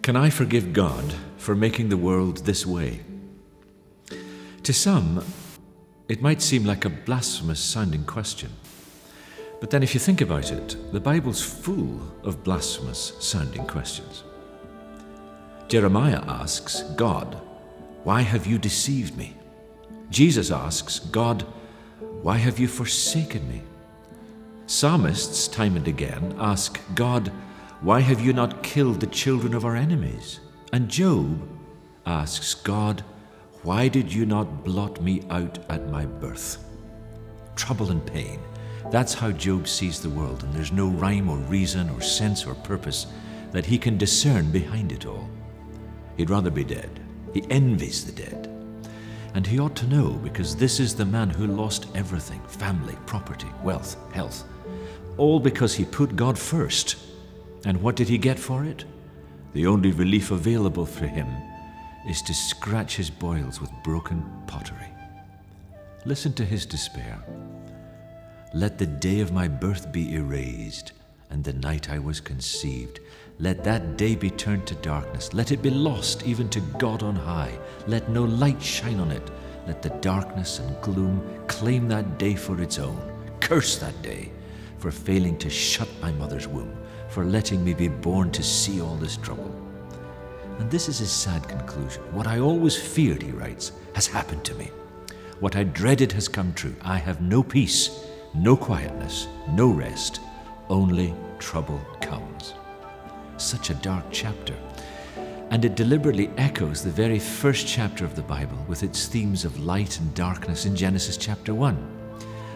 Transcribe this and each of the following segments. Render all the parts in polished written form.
Can I forgive God for making the world this way? To some, it might seem like a blasphemous sounding question. But then if you think about it, the Bible's full of blasphemous sounding questions. Jeremiah asks God, "Why have you deceived me?" Jesus asks God, "Why have you forsaken me?" Psalmists time and again ask God, "Why have you not killed the children of our enemies?" And Job asks God, "Why did you not blot me out at my birth?" Trouble and pain. That's how Job sees the world, and there's no rhyme or reason or sense or purpose that he can discern behind it all. He'd rather be dead. He envies the dead. And he ought to know, because this is the man who lost everything: family, property, wealth, health, all because he put God first. And what did he get for it? The only relief available for him is to scratch his boils with broken pottery. Listen to his despair. "Let the day of my birth be erased, and the night I was conceived. Let that day be turned to darkness. Let it be lost even to God on high. Let no light shine on it. Let the darkness and gloom claim that day for its own. Curse that day for failing to shut my mother's womb, for letting me be born to see all this trouble." And this is his sad conclusion. "What I always feared," he writes, "has happened to me. What I dreaded has come true. I have no peace, no quietness, no rest. Only trouble comes." Such a dark chapter. And it deliberately echoes the very first chapter of the Bible with its themes of light and darkness in Genesis chapter 1.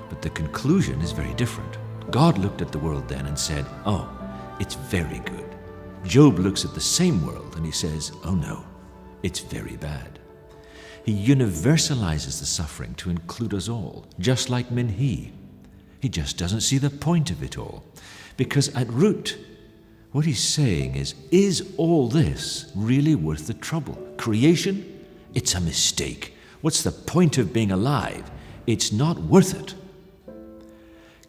But the conclusion is very different. God looked at the world then and said, "Oh, it's very good." Job looks at the same world and he says, "Oh no, it's very bad." He universalizes the suffering to include us all, just like Minhee. He just doesn't see the point of it all. Because at root, what he's saying is all this really worth the trouble? Creation? It's a mistake. What's the point of being alive? It's not worth it.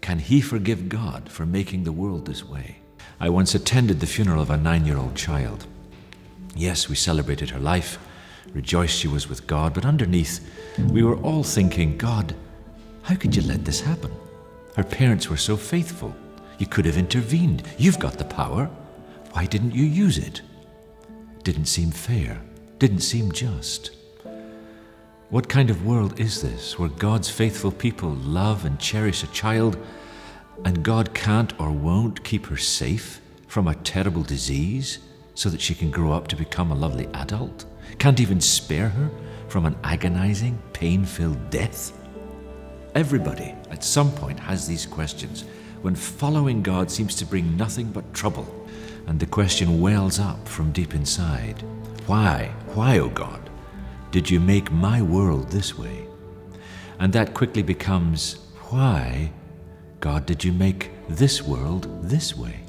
Can he forgive God for making the world this way? I once attended the funeral of a 9-year-old child. Yes, we celebrated her life, rejoiced she was with God, but underneath, we were all thinking, "God, how could you let this happen? Her parents were so faithful. You could have intervened. You've got the power. Why didn't you use it?" Didn't seem fair. Didn't seem just. What kind of world is this, where God's faithful people love and cherish a child, and God can't or won't keep her safe from a terrible disease so that she can grow up to become a lovely adult? Can't even spare her from an agonizing, pain-filled death? Everybody at some point has these questions when following God seems to bring nothing but trouble, and the question wells up from deep inside. Why, oh God, did you make my world this way? And that quickly becomes, why, God, did you make this world this way?